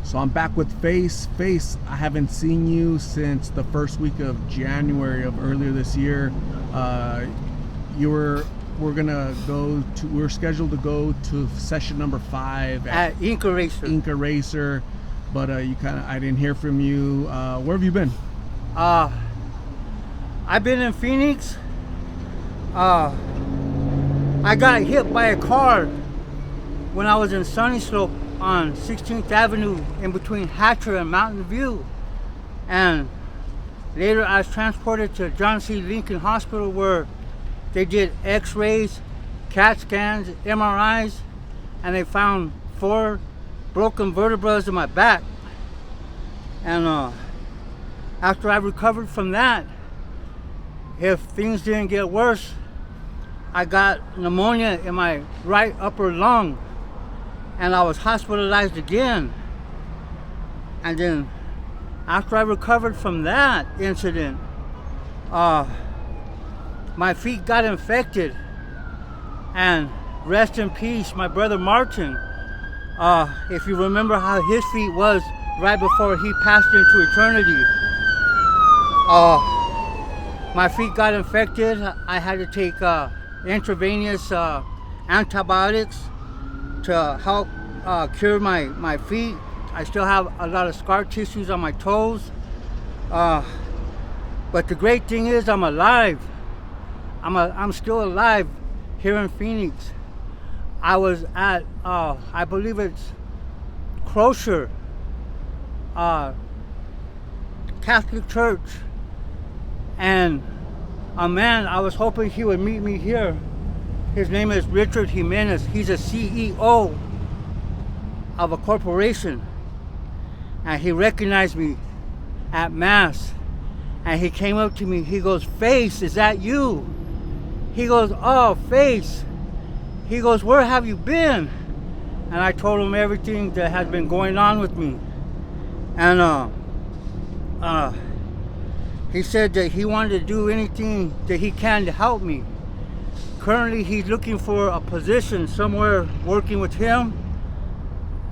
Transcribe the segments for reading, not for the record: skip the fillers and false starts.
So I'm back with Face. Face, I haven't seen you since the first week of January of earlier this year. We're scheduled to go to session number 5 at Ink Eraser, but I didn't hear from you. Where have you been? I've been in Phoenix. I got hit by a car when I was in Sunny Slope on 16th Avenue in between Hatcher and Mountain View. And later I was transported to John C. Lincoln Hospital where they did x-rays, CAT scans, MRIs, and they found 4 broken vertebrae in my back. And after I recovered from that, if things didn't get worse, I got pneumonia in my right upper lung, and I was hospitalized again. And then after I recovered from that incident, my feet got infected. And rest in peace, my brother Martin. If you remember how his feet was right before he passed into eternity, my feet got infected. I had to take intravenous antibiotics to help cure my feet. I still have a lot of scar tissues on my toes. But the great thing is I'm alive. I'm still alive here in Phoenix. I was at, I believe it's Crozier Catholic Church. And a man, I was hoping he would meet me here. His name is Richard Jimenez. He's a CEO of a corporation. And he recognized me at Mass. And he came up to me. He goes, "Face, is that you?" He goes, "Oh, Face." He goes, "Where have you been?" And I told him everything that has been going on with me. And he said that he wanted to do anything that he can to help me. Currently, he's looking for a position somewhere working with him.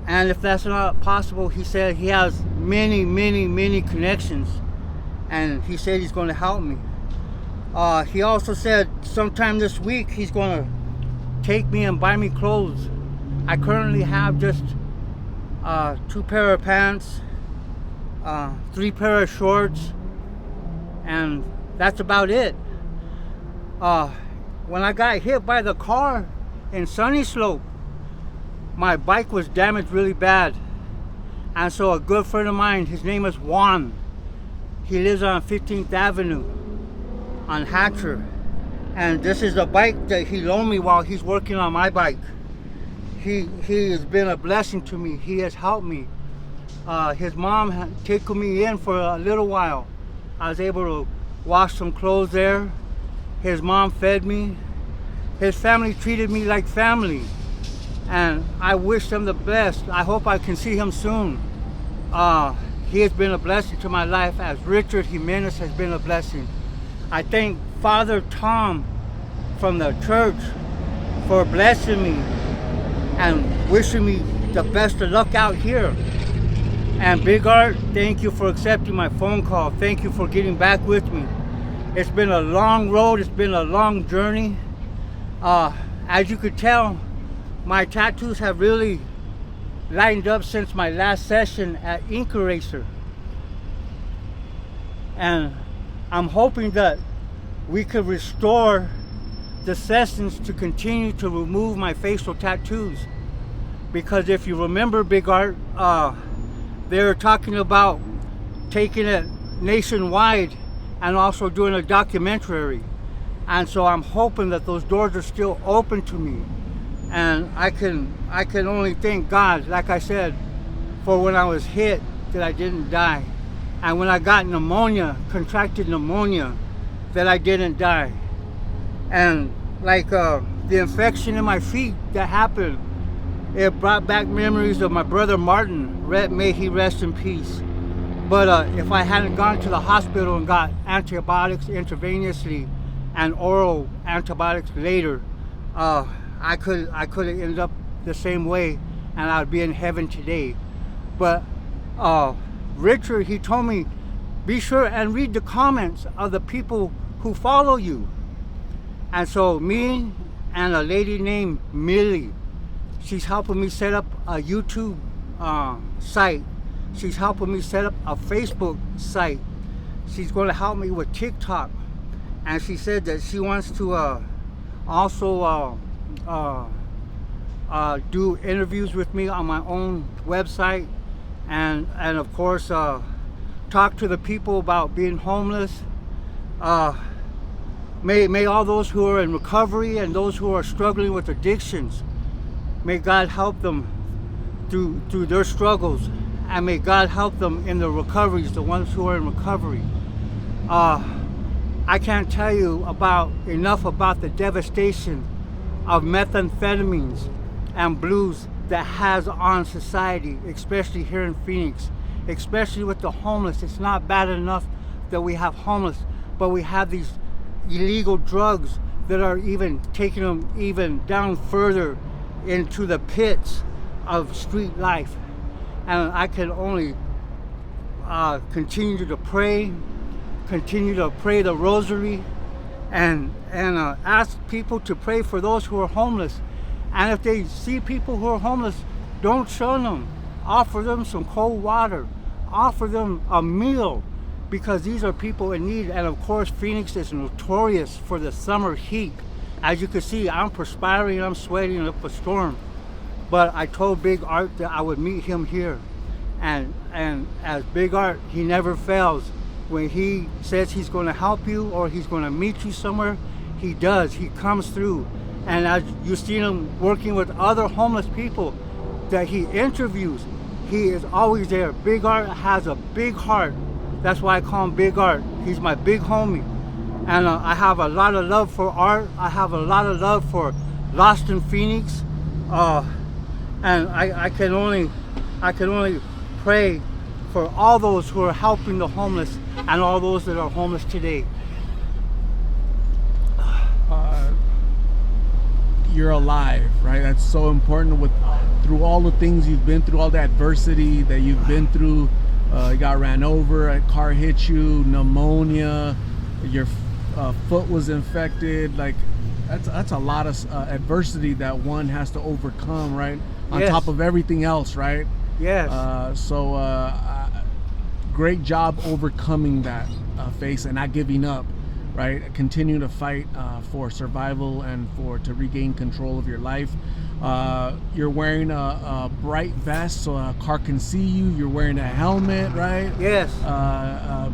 And if that's not possible, he said he has many connections. And he said he's going to help me. He also said sometime this week he's going to take me and buy me clothes. I currently have just 2 pair of pants, 3 pair of shorts, and that's about it. When I got hit by the car in Sunny Slope, my bike was damaged really bad. And so a good friend of mine, his name is Juan, he lives on 15th Avenue on Hatcher. And this is the bike that he loaned me while he's working on my bike. He has been a blessing to me. He has helped me. His mom had taken me in for a little while. I was able to wash some clothes there. His mom fed me. His family treated me like family. And I wish him the best. I hope I can see him soon. He has been a blessing to my life, as Richard Jimenez has been a blessing. I thank Father Tom from the church for blessing me and wishing me the best of luck out here. And Big Art, thank you for accepting my phone call. Thank you for getting back with me. It's been a long road. It's been a long journey. As you could tell, my tattoos have really lined up since my last session at Ink Eraser. And I'm hoping that we could restore the sessions to continue to remove my facial tattoos. Because if you remember, Big Art, they were talking about taking it nationwide and also doing a documentary. And so I'm hoping that those doors are still open to me. And I can only thank God, like I said, for when I was hit, that I didn't die. And when I got pneumonia, contracted pneumonia, that I didn't die. And like the infection in my feet that happened, it brought back memories of my brother Martin. May he rest in peace. But if I hadn't gone to the hospital and got antibiotics intravenously and oral antibiotics later, I could have ended up the same way, and I'd be in heaven today. But Richard, he told me, be sure and read the comments of the people who follow you. And so me and a lady named Millie, she's helping me set up a YouTube site. She's helping me set up a Facebook site. She's going to help me with TikTok. And she said that she wants to also do interviews with me on my own website, and of course talk to the people about being homeless. May all those who are in recovery and those who are struggling with addictions, may God help them through their struggles, and may God help them in their recoveries, the ones who are in recovery. I can't tell you enough about the devastation of methamphetamines and blues that has on society, especially here in Phoenix, especially with the homeless. It's not bad enough that we have homeless, but we have these illegal drugs that are even taking them even down further into the pits of street life. And I can only continue to pray the rosary, and ask people to pray for those who are homeless. And if they see people who are homeless, don't shun them. Offer them some cold water. Offer them a meal, because these are people in need. And of course, Phoenix is notorious for the summer heat. As you can see, I'm perspiring, I'm sweating up a storm. But I told Big Art that I would meet him here. And as Big Art, he never fails. When he says he's going to help you or he's going to meet you somewhere, he does. He comes through. And as you see him working with other homeless people that he interviews, he is always there. Big Art has a big heart. That's why I call him Big Art. He's my big homie. And I have a lot of love for Art. I have a lot of love for Lost in Phoenix. And I can only pray for all those who are helping the homeless and all those that are homeless today. You're alive, right? That's so important. Through all the things you've been through, all the adversity that you've been through. You got ran over, a car hit you, pneumonia, your foot was infected. Like that's a lot of adversity that one has to overcome, right? On Yes. top of everything else, right? Yes. Great job overcoming that face and not giving up, right? Continue to fight for survival and to regain control of your life. You're wearing a bright vest so a car can see you. You're wearing a helmet, right? Yes.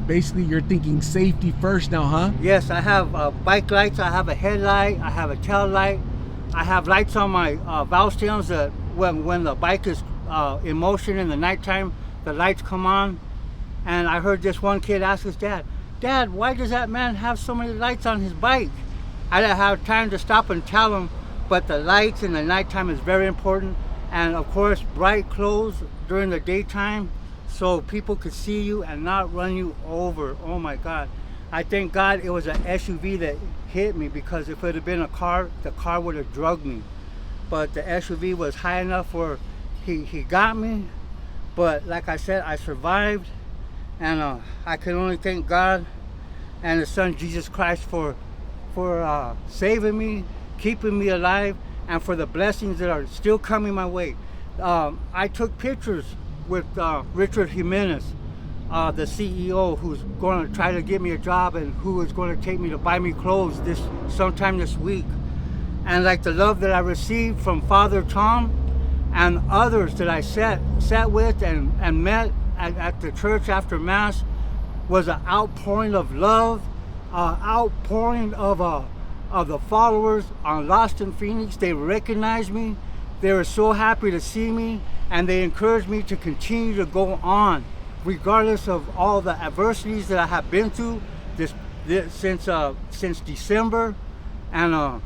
Basically, you're thinking safety first now, huh? Yes, I have bike lights, I have a headlight, I have a tail light, I have lights on my valve stems that when the bike is in motion in the nighttime, the lights come on. And I heard this one kid ask his dad, "Dad, why does that man have so many lights on his bike?" I didn't have time to stop and tell him, but the lights in the nighttime is very important. And of course, bright clothes during the daytime so people could see you and not run you over. Oh my God. I thank God it was an SUV that hit me, because if it had been a car, the car would have drugged me. But the SUV was high enough where he got me. But like I said, I survived. And I can only thank God and His Son Jesus Christ for saving me, keeping me alive, and for the blessings that are still coming my way. I took pictures with Richard Jimenez, the CEO, who's going to try to get me a job and who is going to take me to buy me clothes sometime this week. And like the love that I received from Father Tom and others that I sat with and met at the church after Mass was an outpouring of love, outpouring of the followers on Lost in Phoenix. They recognized me. They were so happy to see me, and they encouraged me to continue to go on, regardless of all the adversities that I have been through since December, and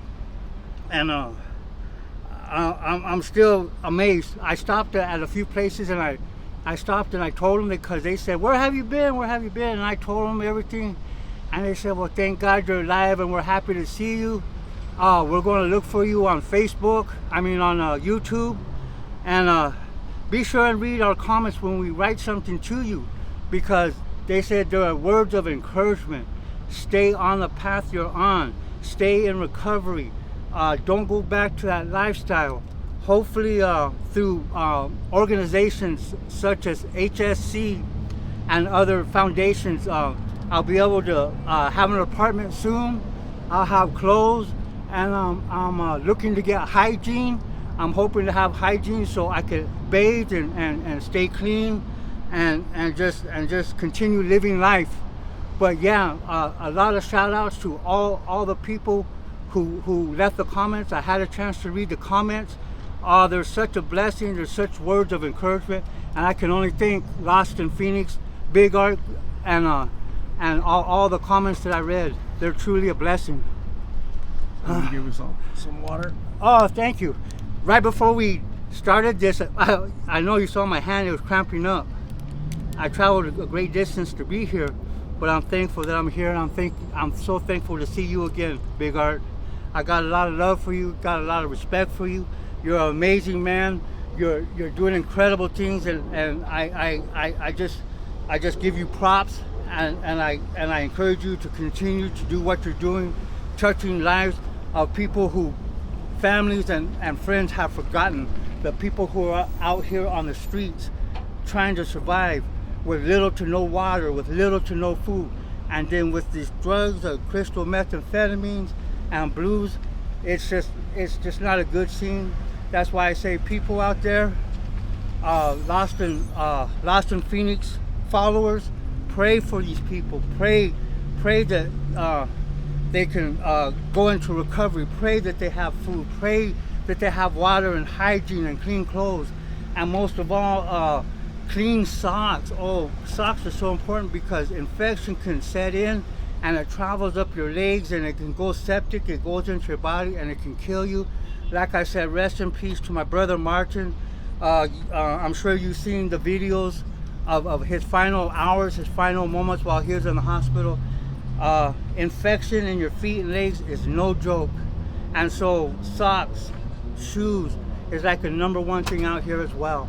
I'm still amazed. I stopped at a few places, and I stopped and I told them, because they said, "Where have you been? Where have you been?" And I told them everything. And they said, "Well, thank God you're alive and we're happy to see you. We're going to look for you on Facebook, on YouTube. And be sure and read our comments when we write something to you, because they said there are words of encouragement. Stay on the path you're on. Stay in recovery. Don't go back to that lifestyle. Hopefully through organizations such as HSC and other foundations, I'll be able to have an apartment soon. I'll have clothes, and I'm looking to get hygiene. I'm hoping to have hygiene so I can bathe and stay clean and just continue living life. But yeah, a lot of shout outs to all the people who left the comments. I had a chance to read the comments. There's such a blessing, there's such words of encouragement, and I can only thank Lost in Phoenix, Big Art, and all the comments that I read. They're truly a blessing. Let me give you some water. Oh, thank you. Right before we started this, I know you saw my hand, it was cramping up. I traveled a great distance to be here, but I'm thankful that I'm here, and I'm so thankful to see you again, Big Art. I got a lot of love for you, got a lot of respect for you. You're an amazing man. You're doing incredible things, and I just give you props, and I encourage you to continue to do what you're doing, touching lives of people who families and friends have forgotten, the people who are out here on the streets trying to survive with little to no water, with little to no food, and then with these drugs, crystal methamphetamines and blues, it's just not a good scene. That's why I say, people out there, Lost in Phoenix followers, pray for these people. Pray that they can go into recovery. Pray that they have food. Pray that they have water and hygiene and clean clothes, and most of all, clean socks. Oh, socks are so important because infection can set in and it travels up your legs, and it can go septic, it goes into your body, and it can kill you. Like I said, rest in peace to my brother Martin. I'm sure you've seen the videos of his final hours, his final moments while he was in the hospital. Infection in your feet and legs is no joke, and so socks, shoes is like the #1 thing out here as well.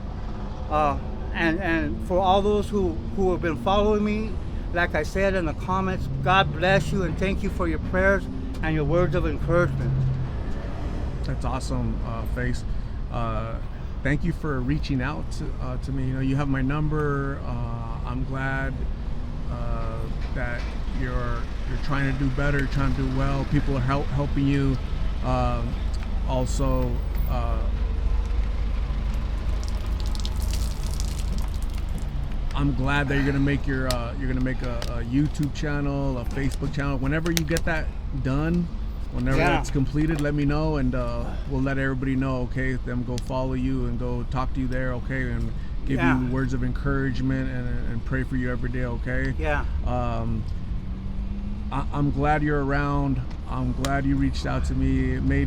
And for all those who have been following me, like I said in the comments, God bless you and thank you for your prayers and your words of encouragement. That's awesome, Face. Thank you for reaching out to me. You know, you have my number. I'm glad that you're trying to do better, trying to do well. People are helping you. Also, I'm glad that you're gonna make a YouTube channel, a Facebook channel. Whenever you get that done, whenever that's completed, let me know, and we'll let everybody know. Okay, them go follow you and go talk to you there. Okay, and give you words of encouragement and pray for you every day. Okay. Yeah. I'm glad you're around. I'm glad you reached out to me.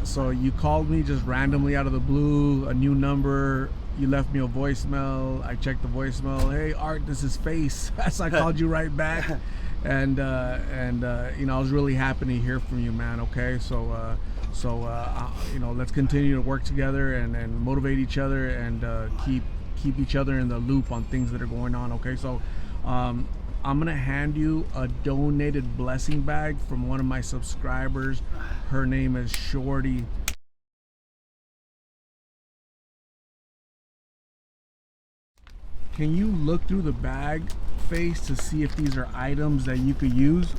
So you called me just randomly out of the blue, a new number. You left me a voicemail. I checked the voicemail. Hey, Art, this is Face. So I called you right back, and you know, I was really happy to hear from you, man. Okay, so you know, let's continue to work together and motivate each other, and keep each other in the loop on things that are going on. Okay, so I'm gonna hand you a donated blessing bag from one of my subscribers. Her name is Shorty. Can you look through the bag, Face, to see if these are items that you could use?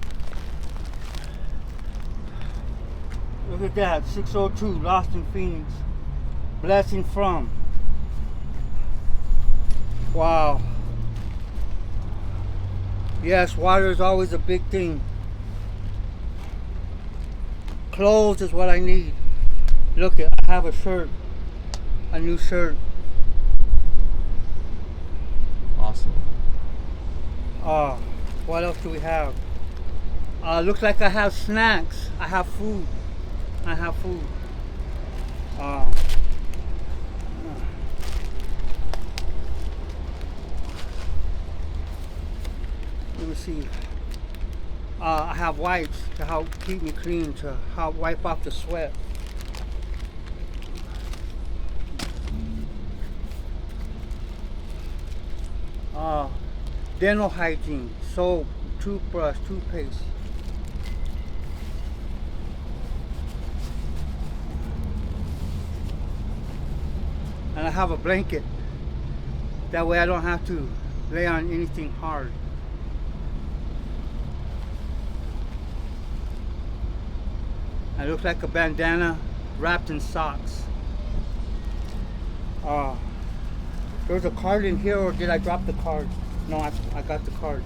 Look at that, 602, Lost in Phoenix. Blessing from. Wow. Yes, water is always a big thing. Clothes is what I need. Look, I have a shirt, a new shirt. Awesome. What else do we have? Looks like I have snacks. I have food. Let me see. I have wipes to help keep me clean, to help wipe off the sweat. dental hygiene, soap, toothbrush, toothpaste. And I have a blanket. That way I don't have to lay on anything hard. It looks like a bandana wrapped in socks. There's a card in here, or did I drop the card? No, I got the card.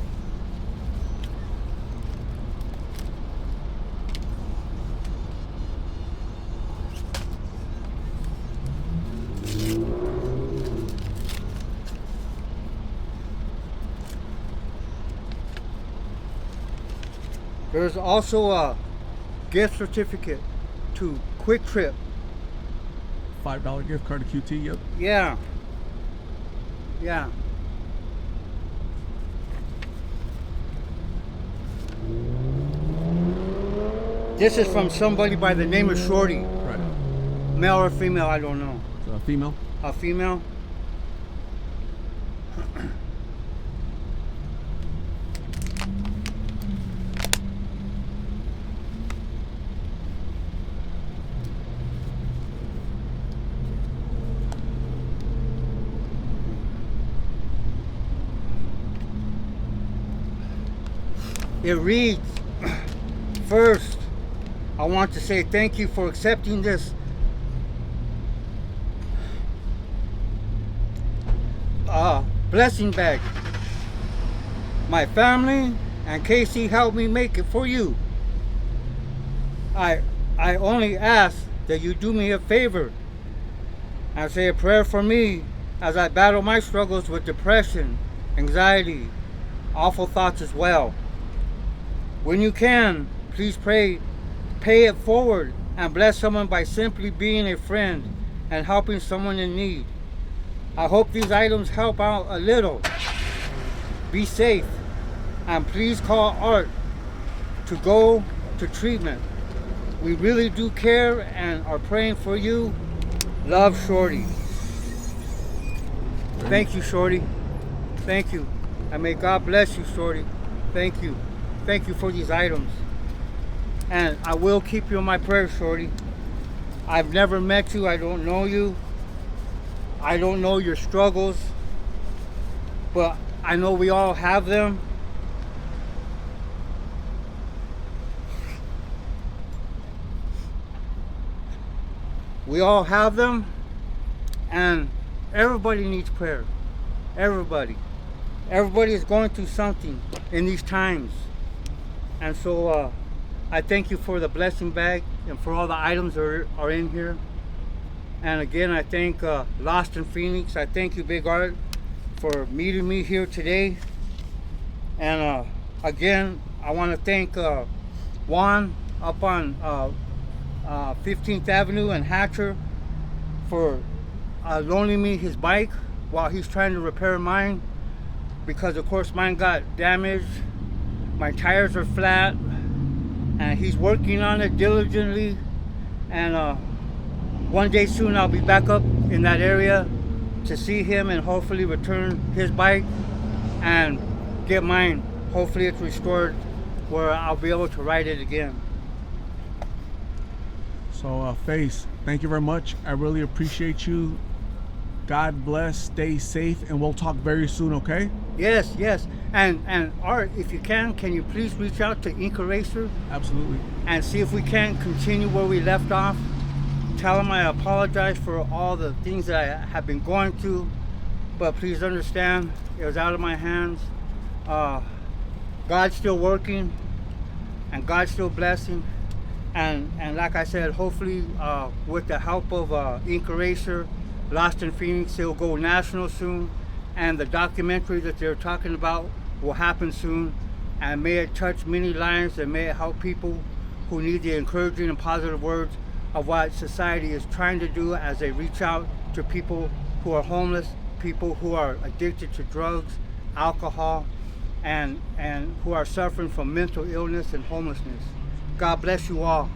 There's also a gift certificate to Quick Trip. $5 gift card to QT, yep. Yeah. Yeah. This is from somebody by the name of Shorty. Right. Male or female, I don't know. So, female? A female? It reads, first, I want to say thank you for accepting this blessing bag. My family and Casey helped me make it for you. I only ask that you do me a favor and say a prayer for me as I battle my struggles with depression, anxiety, awful thoughts as well. When you can, please pay it forward and bless someone by simply being a friend and helping someone in need. I hope these items help out a little. Be safe, and please call Art to go to treatment. We really do care and are praying for you. Love, Shorty. Thank you, Shorty. Thank you. And may God bless you, Shorty. Thank you. Thank you for these items. And I will keep you in my prayers, Shorty. I've never met you. I don't know you. I don't know your struggles. But I know we all have them. We all have them. And everybody needs prayer. Everybody. Everybody is going through something in these times. And so I thank you for the blessing bag and for all the items that are in here. And again, I thank Lost in Phoenix. I thank you, Big Art, for meeting me here today. And again, I want to thank Juan up on 15th Avenue and Hatcher for loaning me his bike while he's trying to repair mine. Because of course mine got damaged. My tires are flat, and he's working on it diligently. And one day soon I'll be back up in that area to see him and hopefully return his bike and get mine. Hopefully it's restored where I'll be able to ride it again. So Face, thank you very much. I really appreciate you. God bless, stay safe, and we'll talk very soon, okay? Yes, yes. And Art, if you can you please reach out to Ink Eraser? Absolutely. And see if we can continue where we left off. Tell him I apologize for all the things that I have been going through, but please understand, it was out of my hands. God's still working, and God's still blessing. And like I said, hopefully with the help of Ink Eraser, Lost in Phoenix, it'll go national soon, and the documentary that they're talking about will happen soon, and may it touch many lives, and may it help people who need the encouraging and positive words of what society is trying to do as they reach out to people who are homeless, people who are addicted to drugs, alcohol, and who are suffering from mental illness and homelessness. God bless you all.